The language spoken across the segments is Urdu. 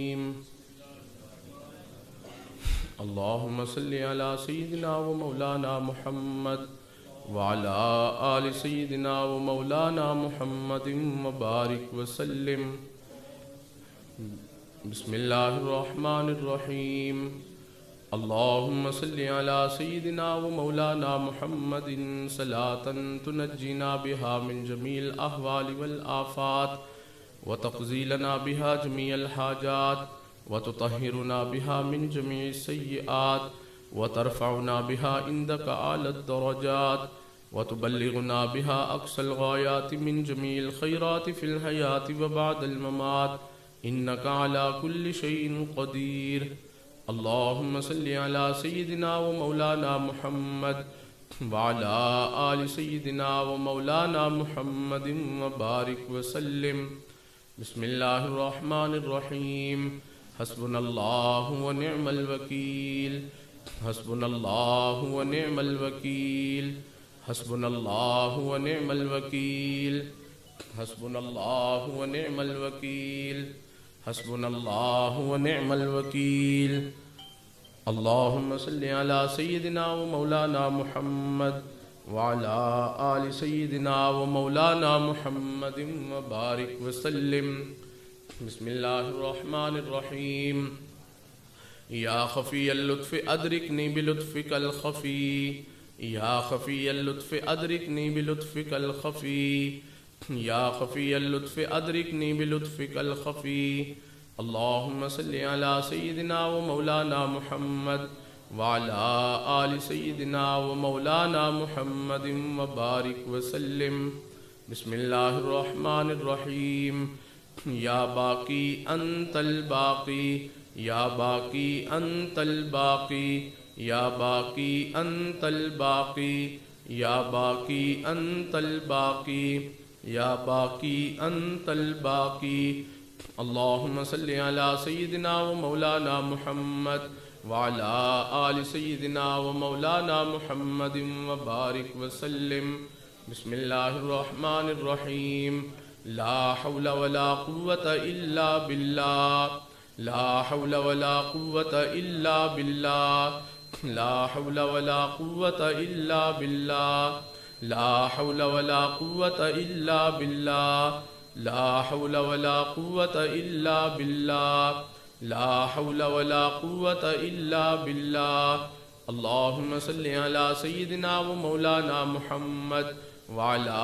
الرحيم اللهم صل على سيدنا ومولانا محمد وعلى آل سيدنا ومولانا محمد وبارك وسلم. بسم الله الرحمن الرحيم. اللهم صل على سيدنا ومولانا محمد صلاة تنجينا بها من جميع الأهوال والآفات وتقضي لنا بها جميع الحاجات وتطهرنا بها من جميع السيئات وترفعنا بها عندك أعلى الدرجات وتبلغنا بها أقصى الغايات من جميع الخيرات في الحياة وبعد الممات إنك على كل شيء قدير. اللهم صل على سيدنا ومولانا محمد وعلى آل سيدنا ومولانا محمد وبارك وسلم. بسم الله الرحمن الرحيم. حسبنا الله ونعم الوكيل. حسبنا الله ونعم الوكيل. حسبنا الله ونعم الوكيل. حسبنا الله ونعم الوكيل. حسبنا الله ونعم الوكيل. اللهم صل على سيدنا ومولانا محمد وعلى آل سيدنا ومولانا محمد وبارك وسلم. بسم الله الرحمن الرحيم. يا خفي اللطف أدركني بلطفك الخفي. يا خفي اللطف أدركني بلطفك الخفي. يا خفي اللطف أدركني بلطفك الخفي. اللهم صل على سيدنا ومولانا محمد وعلى آل سيدنا ومولانا محمد وبارك وسلم. بسم الله الرحمن الرحيم. يا باقي أنت الباقي. يا باقي أنت الباقي. يا باقي أنت الباقي. يا باقي أنت الباقي. يا باقي أنت الباقي. اللهم صل على سيدنا ومولانا محمد وعلى آل سيدنا ومولانا محمد وبارك وسلم. بسم الله الرحمن الرحيم. لا حول ولا قوة إلا بالله. لا حول ولا قوة إلا بالله. لا حول ولا قوة إلا بالله. لا حول ولا قوة إلا بالله. لا حول ولا قوة إلا بالله. لا حول ولا قوة إلا بالله. اللهم صل على سيدنا ومولانا محمد وعلى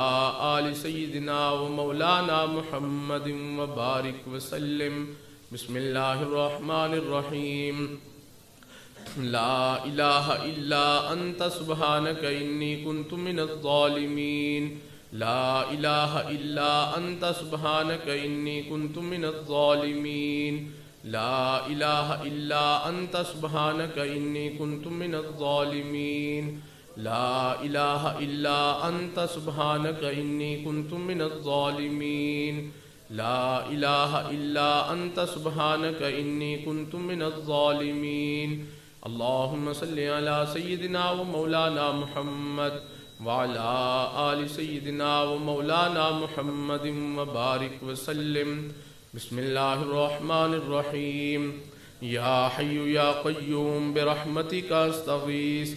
آل سيدنا ومولانا محمد وبارك وسلم. بسم الله الرحمن الرحيم. لا إله إلا أنت سبحانك إني كنت من الظالمين. لا إله إلا أنت سبحانك إني كنت من الظالمين. لا إله إلا أنت سبحانك إني كنت من الظالمين. لا إله إلا أنت سبحانك إني كنت من الظالمين. لا إله إلا أنت سبحانك إني كنت من الظالمين. اللهم صل على سيدنا ومولانا محمد وعلى آل سيدنا ومولانا محمد وبارك وسلم. بسم الله الرحمن الرحيم. يا حي يا قيوم برحمتك أستغيث.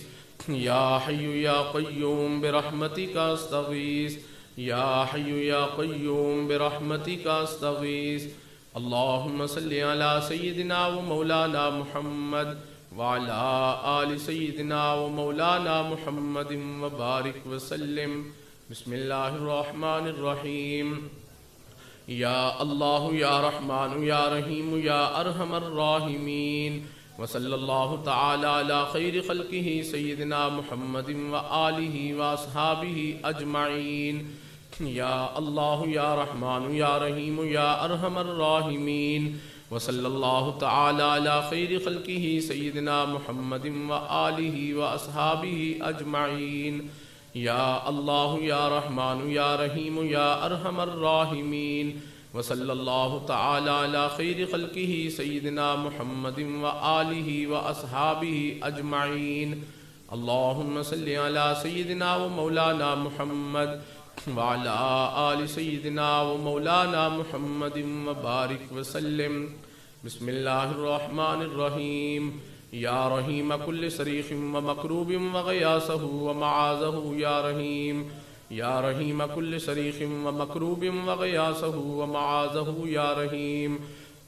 يا حي يا قيوم برحمتك أستغيث. يا حي يا قيوم برحمتك أستغيث. اللهم صل على سيدنا ومولانا محمد وعلى آل سيدنا ومولانا محمد وبارك وسلم. بسم الله الرحمن الرحيم. يا الله يا رحمن يا رحيم يا أرحم الراحمين. وصلى الله تعالى على خير خلقه سيدنا محمد وآله وأصحابه أجمعين. يا الله يا رحمن يا رحيم يا أرحم الراحمين. وصلى الله تعالى على خير خلقه سيدنا محمد وآله وأصحابه أجمعين. يا الله يا رحمن يا رحيم يا أرحم الراحمين. وصلى الله تعالى على خير خلقه سيدنا محمد وآله وأصحابه أجمعين. اللهم صل على سيدنا ومولانا محمد وعلى آل سيدنا ومولانا محمد وبارك وسلم. بسم الله الرحمن الرحيم يا رحيم كل صريخ ومكروب وغياثه ومعاذه يا رحيم يا رحيم كل صريخ ومكروب وغياثه ومعاذه يا رحيم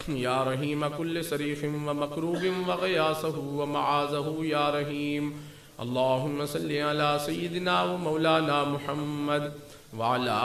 يا رحيم كل صريخ ومكروب وغياثه ومعاذه يا رحيم اللهم صل على سيدنا ومولانا محمد وعلى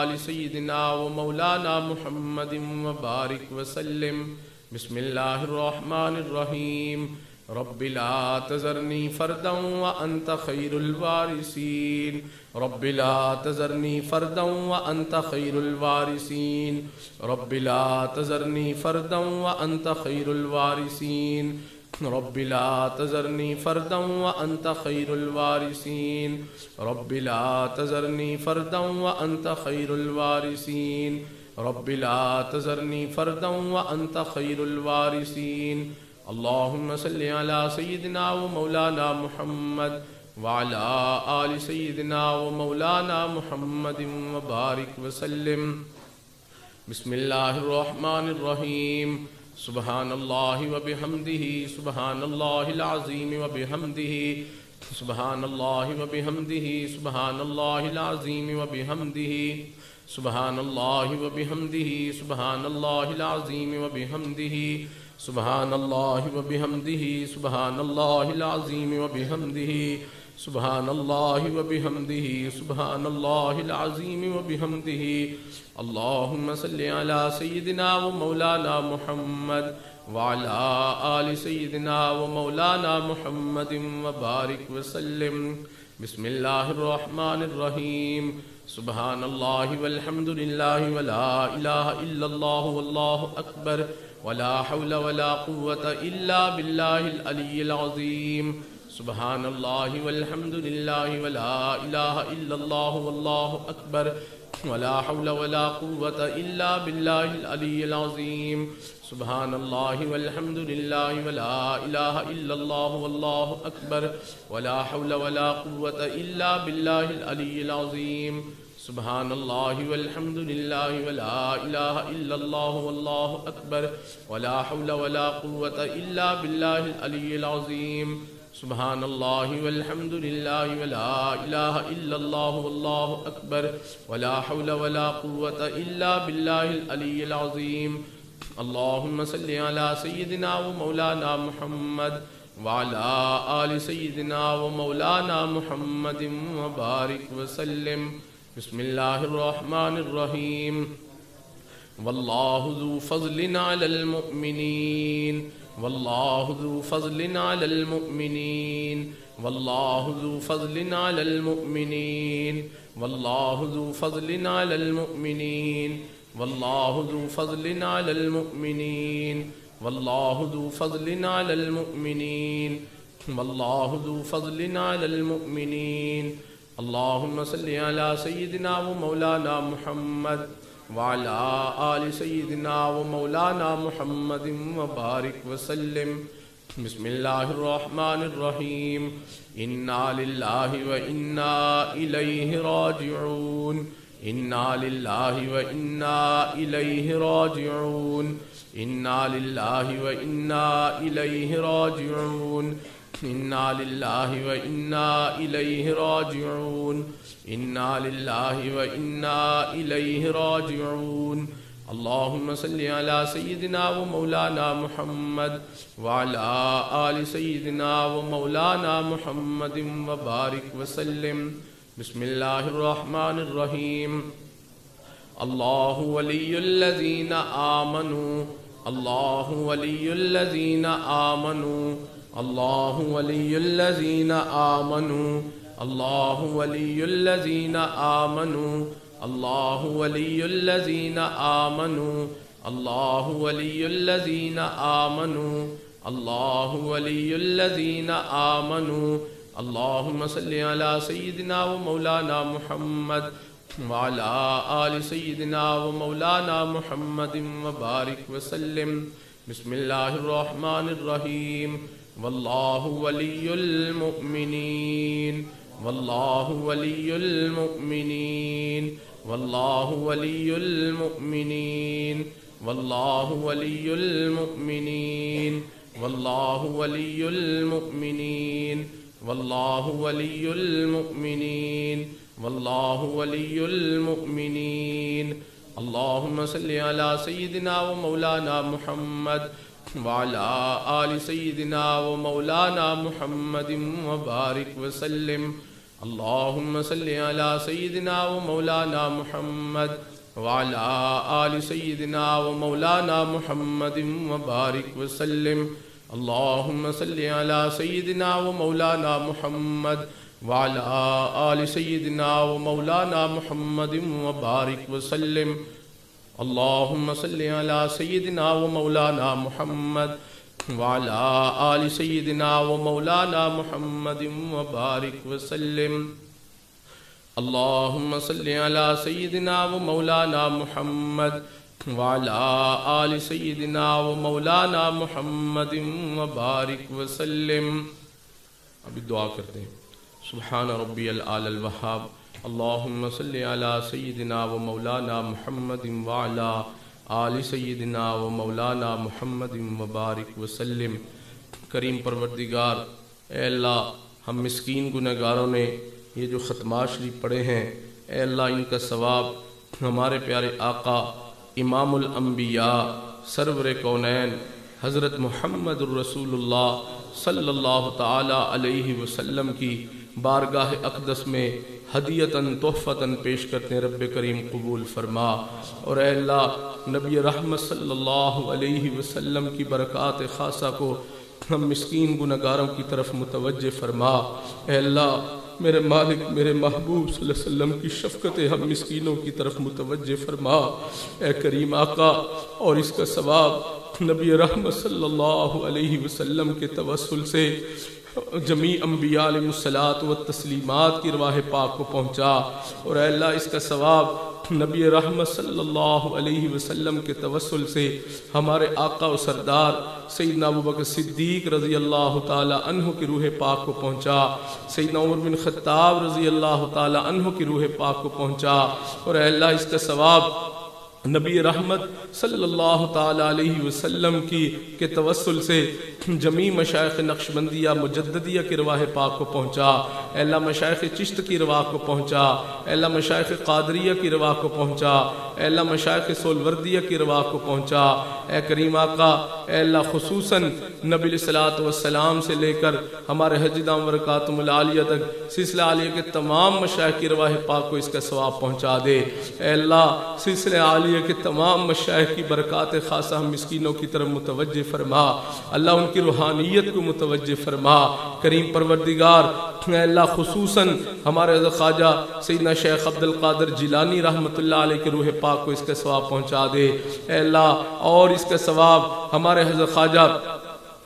آل سيدنا ومولانا محمد وبارك وسلم بسم الله الرحمن الرحيم رب لا تذرني فردا وأنت خير الوارثين رب لا تذرني فردا وأنت خير الوارثين رب لا تذرني فردا وأنت خير الوارثين رب لا تذرني فردا وأنت خير الوارثين رب لا تذرني فردا وأنت خير الوارثين رب لا تذرني فردا وأنت خير الوارثين اللهم صل على سيدنا ومولانا محمد وعلى آل سيدنا ومولانا محمد وبارك وسلم بسم الله الرحمن الرحيم سبحان الله وبحمده سبحان الله العظيم وبحمده سبحان الله وبحمده سبحان الله العظيم وبحمده سبحان الله وبحمده سبحان الله العظيم وبحمده سبحان الله وبحمده سبحان الله العظيم وبحمده سبحان الله وبحمده سبحان الله العظيم وبحمده اللهم صل على سيدنا ومولانا محمد وعلى آل سيدنا ومولانا محمد وبارك وسلم بسم الله الرحمن الرحيم سبحان الله والحمد لله ولا إله إلا الله والله أكبر ولا حول ولا قوة إلا بالله العلي العظيم سبحان الله والحمد لله ولا إله إلا الله والله أكبر ولا حول ولا قوة إلا بالله العلي العظيم سبحان الله والحمد لله ولا إله إلا الله والله أكبر ولا حول ولا قوة إلا بالله العلي العظيم سبحان الله والحمد لله ولا إله إلا الله والله أكبر ولا حول ولا قوة إلا بالله العلي العظيم سبحان الله والحمد لله ولا إله إلا الله والله أكبر ولا حول ولا قوة إلا بالله العلي العظيم اللهم صل على سيدنا ومولانا محمد وعلى آل سيدنا ومولانا محمد وبارك وسلم بسم الله الرحمن الرحيم والله ذو فضل على المؤمنين والله ذو فضل على المؤمنين والله ذو فضل على المؤمنين والله ذو فضل على المؤمنين والله ذو فضل على المؤمنين والله ذو فضل على المؤمنين والله ذو فضل على المؤمنين اللهم صل على سيدنا ومولانا محمد وعلى آل سيدنا ومولانا محمد وبارك وسلم بسم الله الرحمن الرحيم إنا لله وإنا إليه راجعون إنا لله وإنا إليه راجعون إنا لله وإنا إليه راجعون إنا لله وإنا إليه راجعون إنا لله وإنا إليه راجعون اللهم صل على سيدنا ومولانا محمد وعلى آل سيدنا ومولانا محمد وبارك وسلم بسم الله الرحمن الرحيم الله ولي الذين آمنوا الله ولي الذين آمنوا الله ولي الذين آمنوا الله ولي الذين آمنوا الله ولي الذين آمنوا الله ولي الذين آمنوا الله ولي الذين آمنوا اللهم صل على سيدنا ومولانا محمد وعلى آل سيدنا ومولانا محمد وبارك وسلم بسم الله الرحمن الرحيم والله ولي المؤمنين والله ولي المؤمنين والله ولي المؤمنين واللہ ولی المؤمنین واللہ ولی المؤمنین واللہ ولی المؤمنین واللہ ولی المؤمنین اللہم صلی علی سیدنا و مولانا محمد وعلى آل سيدنا ومولانا محمد وبارك وسلم اللهم صل على سيدنا ومولانا محمد وعلى آل سيدنا ومولانا محمد وبارك وسلم اللهم صل على سيدنا ومولانا محمد وعلى آل سيدنا ومولانا محمد وبارك وسلم اللهم صل على سيدنا ومولانا محمد وعلى آل سيدنا ومولانا محمد وبارك وسلم اللهم صل على سيدنا ومولانا محمد وعلى آل سيدنا ومولانا محمد وبارك وسلم. ابھی دعا کرتے ہیں. سبحان ربی العلی الوہاب اللہم صلی علی سیدنا و مولانا محمد وعلا آل سیدنا و مولانا محمد وبارک وسلم. کریم پروردگار، اے اللہ ہم مسکین گنہگاروں نے یہ جو ختمات شریف پڑھے ہیں، اے اللہ ان کا ثواب ہمارے پیارے آقا امام الانبیاء سرور کونین حضرت محمد الرسول اللہ صلی اللہ تعالی علیہ وسلم کی بارگاہ اقدس میں ہدیتاً تحفتاً پیش کرتے ہیں. رب کریم قبول فرما، اور اے اللہ نبی رحمت صلی اللہ علیہ وسلم کی برکات خاصہ کو ہم مسکین گنہگاروں کی طرف متوجہ فرما. اے اللہ میرے مالک میرے محبوب صلی اللہ علیہ وسلم کی شفقت ہم مسکینوں کی طرف متوجہ فرما. اے کریم آقا، اور اس کا ثواب نبی رحمت صلی اللہ علیہ وسلم کے توسل سے جمیع انبیاء علیہ الصلاۃ والتسلیمات کی ارواح پاک کو پہنچا. اور اے اللہ اس کا ثواب نبی رحمت صلی اللہ علیہ وسلم کے توسل سے ہمارے آقا و سردار سیدنا ابوبکر صدیق رضی اللہ تعالی عنہ کی روح پاک کو پہنچا. سیدنا عمر بن خطاب رضی اللہ تعالی عنہ کی روح پاک کو پہنچا. اور اے اللہ اس کا ثواب نبی رحمت صلی اللہ تعالی علیہ وسلم کے توسل سے جمیع مشائخ نقشبندیہ مجددیہ کی ارواح پاک کو پہنچا. اے اللہ مشائخ چشت کی ارواح کو پہنچا. اے اللہ مشائخ قادریہ کی ارواح کو پہنچا. اے اللہ مشائخ سولوردیہ کی ارواح کو پہنچا. اے کریم آقا، اے اللہ خصوصاً نبی علیہ الصلوۃ والسلام سے لے کر ہمارے حجدام برکاتم العالیہ تک سلسلہ عالیہ کے تمام مشائخ کی ارواح پاک کو اس کا ثواب پہنچا دے. اے اللہ سلسلہ عالیہ کہ تمام مشائخ کی برکات خاصہ ہم مسکینوں کی طرف متوجہ فرما. اللہ ان کی روحانیت کو متوجہ فرما. کریم پروردگار، اے اللہ خصوصاً ہمارے حضرت خواجہ سیدنا شیخ عبد القادر جیلانی رحمۃ اللہ علیہ کے روح پاک کو اس کا ثواب پہنچا دے. اے اللہ اور اس کا ثواب ہمارے حضرت خواجہ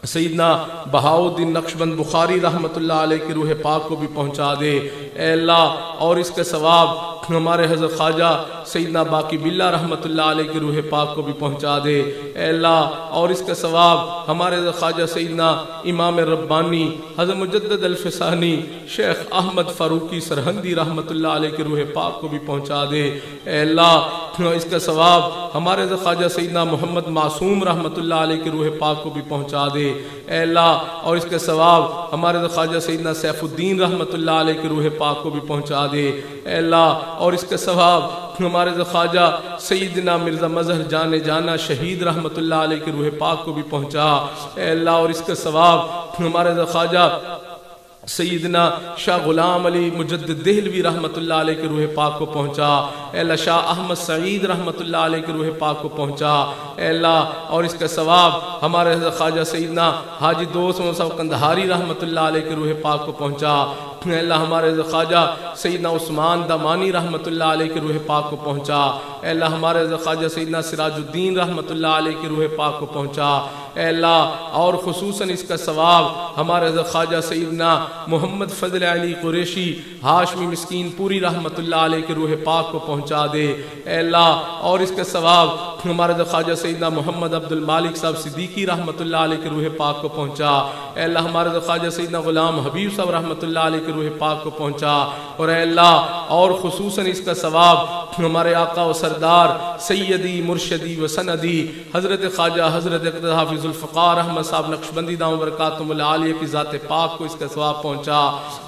سیدنا بہاؤالدین نقشبند بخاری رحمۃ اللہ علیہ کی روح پاک کو بھی پہنچا دے. اے اللہ اور اس کا ثواب ہمارے حضرت خواجہ سیدنا باقی باللہ رحمۃ اللہ علیہ کی روح پاک کو بھی پہنچا دے. اے اللہ اور اس کا ثواب ہمارے حضرت خواجہ سیدنا امام ربانی حضرت مجدد الفسانی شیخ احمد فاروقی سرہندی رحمۃ اللہ علیہ کی روح پاک کو بھی پہنچا دے. اے اللہ اس کا ثواب ہمارے حضرت خواجہ سیدنا محمد معصوم رحمۃ اللہ علیہ کی روح پاک کو بھی پہنچا دے. اے اللہ اور اس کا ثواب ہمارے حضرت خواجہ سیدنا سیف الدین رحمۃ اللہ علیہ کی روح پاک کو بھی پہنچا دے. اے اللہ اور اس کا ثواب ہمارے خواجہ سیدنا مرزا مظہر جانا شہید رحمۃ اللہ علیہ کی روح پاک کو بھی پہنچا. اے اللہ اور اس کا ثواب ہمارے خواجہ سیدنا شاہ غلام علی مجدد دہلوی رحمۃ اللہ علیہ کی روح پاک کو پہنچا. اے اللہ شاہ احمد سعید رحمۃ اللہ علیہ کی روح پاک کو پہنچا. اے اللہ اور اس کا ثواب ہمارے خواجہ سیدنا حاجی دوست مصعب قندہاری رحمۃ اللہ علیہ کی روح پاک کو پہنچا. اے اللہ ہمارے خواجہ سیدنا عثمان دامانی رحمۃ اللہ علیہ کی روح پاک کو پہنچا. اے اللہ ہمارے خواجہ سیدنا سراج الدین رحمۃ اللہ علیہ کی روح پاک کو پہنچا. اے اللہ اور خصوصاً اس کا ثواب ہمارے خواجہ سیدنا محمد فضل علی قریشی ہاشمی مسکین پوری رحمۃ اللہ علیہ کی روح پاک کو پہنچا دے. اے اللہ اور اس کا ثواب ہمارے خواجہ سیدنا محمد عبد المالک صاحب صدیقی رحمۃ اللہ علیہ کی روح پاک کو پہنچا. اے اللہ ہمارے خواجہ سیدنا غلام حبیب صاحب رحمۃ اللہ علیہ کی روح پاک کو پہنچا. اور اے اللہ اور خصوصاً اس کا ثواب ہمارے آقا و سردار سیدی مرشدی و سندی حضرت خواجہ حضرت حافظ الفقار احمد صاحب نقشبندی دامت برکاتہم العالیہ کی ذات پاک کو اس کا ثواب پہنچا۔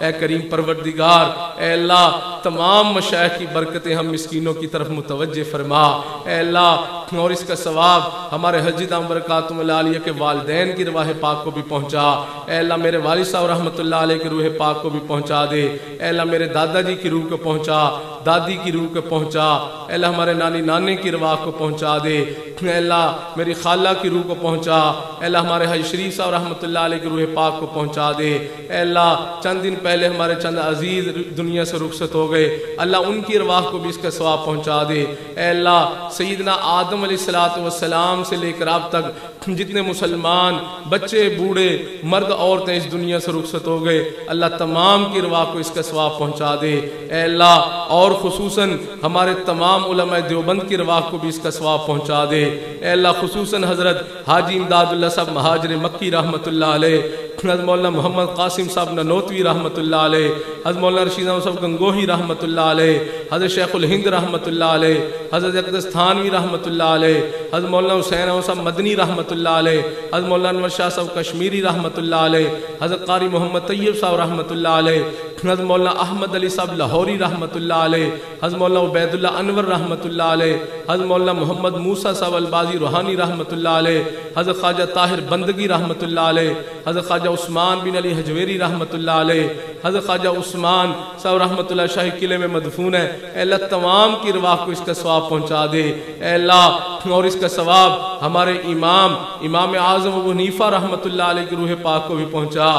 اے کریم پروردگار، اے اللہ تمام مشائخ کی برکتیں ہم مسکینوں کی طرف متوجہ فرما۔ اے اللہ اور اس کا ثواب ہمارے حجی دامت برکاتہم العالیہ کے والدین کی رواح پاک کو بھی پہنچا۔ اے اللہ میرے والد صاحب رحمۃ اللہ علیہ کی روح پاک کو بھی پہنچا دے۔ اے اللہ میرے دادا جی کی روح کو پہنچا، دادی کی روح کو پہنچا۔ اے اللہ ہمارے نانی نانے کی رواح کو پہنچا دے۔ اے اللہ میری خالہ کی روح کو پہنچا۔ اے اللہ ہمارے حج شریف صاحب رحمۃ اللہ علیہ کی روح پاک کو پہنچا دے۔ اے اللہ چند دن پہلے ہمارے چند عزیز دنیا سے رخصت ہو گئے، اللہ ان کی رواح کو بھی اس کا ثواب پہنچا دے۔ اے اللہ سیدنا آدم علیہ السلام سے لے کر اب تک جتنے مسلمان بچے بوڑھے مرد عورتیں اس دنیا سے رخصت ہو گئے، اللہ تمام کی رواح کو اس کا ثواب پہنچا دے۔ اے اللہ اور خصوصاً ہمارے تمام علماء دیوبند کی رواح کو بھی اس کا ثواب پہنچا دے۔ اے اللہ خصوصاً حضرت حاجی امداد اللہ صاحب مہاجر مکی رحمۃ اللہ علیہ، حضرت مولانا محمد قاسم صاحب ننوتوی رحمۃ اللہ علیہ، حضرت مولانا رشید احمد صاحب گنگوہی رحمۃ اللہ علیہ، حضرت شیخ الہند رحمۃ اللہ علیہ، حضرت اقدس تھانوی رحمۃ اللہ علیہ، حضرت مولانا حسین احمد صاحب مدنی رحمۃ اللہ علیہ، حضرت مولانا انور شاہ صاحب کشمیری رحمۃ اللہ علیہ، حضرت قاری محمد طیب صاحب رحمۃ اللہ علیہ، حضرت مولانا احمد علی صاحب لاہوری رحمۃ اللہ علیہ، حضرت مولانا عبید اللہ انور رحمۃ اللہ علیہ، حضرت مولانا محمد موسیٰ صاحب البازی روحانی رحمۃ اللہ علیہ، حضرت خواجہ طاہر بندگی رحمۃ اللہ علیہ، حضرت خواجہ عثمان بن علی حجویری رحمۃ اللہ علیہ، حضرت خواجہ عثمان صاحب رحمۃ اللہ شاہی قلعے میں مدفون ہے۔ اے اللہ تمام کی رواح کو اس کا ثواب پہنچا دے۔ اے اللہ اور اس کا ثواب ہمارے امام اعظم ابو حنیفہ رحمۃ اللہ علیہ کی روح پاک کو بھی پہنچا،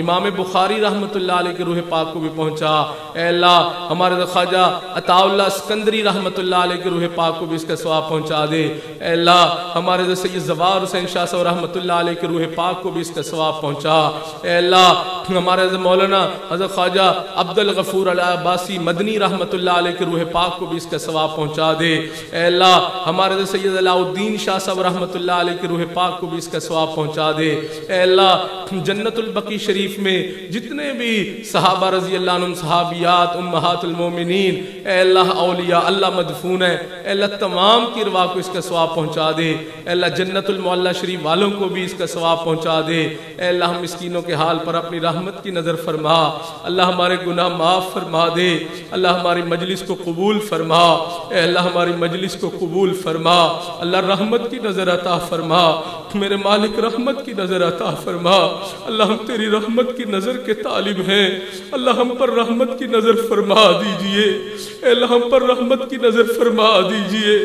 امام بخاری رحمۃ اللہ علیہ کی روح پاک کو بھی پہنچا۔ اے اللہ ہمارے خواجہ عطا اللہ اسکندری رحمۃ اللہ علیہ کی روح پاک کو بھی اس کا ثواب پہنچا دے۔ اے اللہ ہمارے سید زوار حسین شاہ صاحب رحمۃ اللہ علیہ کی روح پاک کو بھی اس کا ثواب پہنچا۔ اے اللہ ہمارے مولانا حضرت خواجہ عبد الغفور العباسی مدنی رحمۃ اللہ علیہ کی روح پاک کو بھی اس کا ثواب پہنچا دے۔ اے اللہ ہمارے سید علاء الدین شاہ صاحب رحمۃ اللہ علیہ کی روح پاک کو بھی اس کا ثواب پہنچا دے۔ اے اللہ جنت البقیع شریف میں جتنے بھی صحابہ رضی اللہ عنہم، صحابیات، امہات المومنین، اے اللہ اولیاء اللہ مدفون ہیں، اے اللہ تمام کی رواح کو اس کا ثواب پہنچا دے۔ اے اللہ جنت المعلا شریف والوں کو بھی اس کا ثواب پہنچا دے۔ اے اللہ ہم مسکینوں کے حال پر اپنی رحمت کی نظر فرما، اللہ ہمارے گناہ معاف فرما دے، اللہ ہماری مجلس کو قبول فرما، اے اللہ ہماری مجلس کو قبول فرما، اللہ رحمت کی نظر عطا فرما، میرے مالک رحمت کی نظر عطا فرما۔ اللہ ہم تیری رحمت کی نظر کے طالب ہیں، اللہ ہم پر رحمت کی نظر فرما دیجئے، اے اللہ ہم پر رحمت کی نظر فرما دیجئے۔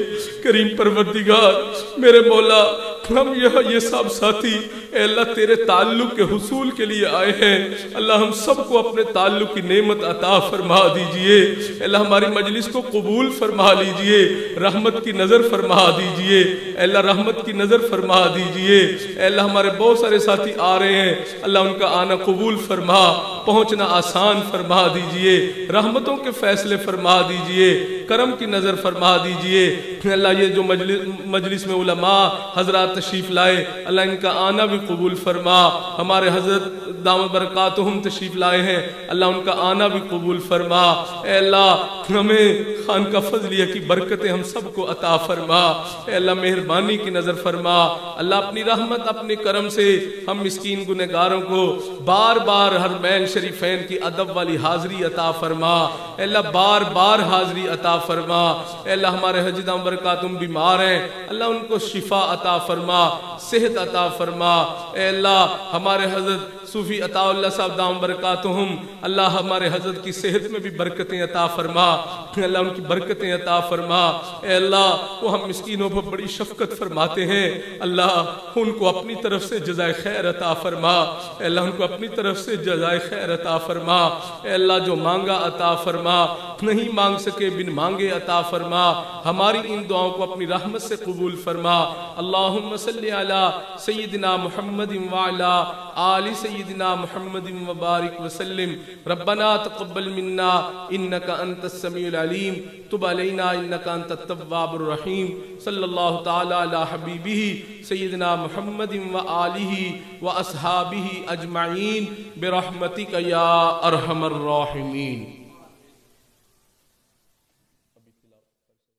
کریم پروردگار میرے مولا، ہم یہ سب ساتھی اے اللہ تیرے تعلق کے حصول کے لیے آئے ہیں، اللہ ہم سب کو اپنے تعلق کی نعمت عطا فرما دیجئے، اے اللہ ہماری مجلس کو قبول فرما لیجئے، رحمت کی نظر فرما دیجئے، اے اللہ رحمت کی نظر فرما دیجئے۔ اے اللہ ہمارے بہت سارے ساتھی آ رہے ہیں، اللہ ان کا آنا قبول فرما، پہنچنا آسان فرما دیجئے، رحمتوں کے فیصلے فرما دیجئے، کرم کی نظر فرما دیجئے۔ اللہ یہ جو مجلس میں علماء حضرات تشریف لائے، اللہ ان کا آنا بھی قبول فرما، ہمارے حضرت دامت برکاتہم تشریف لائے ہیں، اللہ ان کا آنا بھی قبول فرما۔ اے اللہ ہمیں خانقاہ فضلیہ کی برکتیں ہم سب کو عطا فرما، اے اللہ مہربانی کی نظر فرما، اللہ اپنی رحمت اپنے کرم سے ہم مسکین گنہگاروں کو بار بار حرمین شریفین کی ادب والی حاضری عطا فرما، اے اللہ بار بار حاضری عطا فرما۔ اے اللہ ہمارے حجی دامت برکاتہم بیمار ہیں، اللہ ان کو شفا عطا فرما، صحت عطا فرما۔ اے اللہ ہمارے حضرت صوفی عطا اللہ صاحب دامت برکاتہم، اللہ ہمارے حضرت کی صحت میں بھی برکتیں عطا فرما، اللہ ان کی برکتیں عطا فرما۔ اے اللہ وہ ہم مسکینوں پر بڑی شفقت فرماتے ہیں، اللہ ان کو اپنی طرف سے جزائے خیر عطا فرما، اے اللہ ان کو اپنی طرف سے جزائے خیر عطا فرما۔ اے اللہ جو مانگا عطا فرما، نہیں مانگ سکے بن مانگے عطا فرما، ہماری ان دعاؤں کو اپنی رحمت سے قبول فرما۔ اللہم صلی علی سیدنا محمد وعلا آل سیدنا محمد وبارک وسلم۔ ربنا تقبل منا انک انت السمیع العلیم، تب علینا انک انت التواب الرحیم۔ صلی اللہ تعالی علی حبیبہ سیدنا محمد وآلہ واصحابہ اجمعین برحمتک یا ارحم الراحمین۔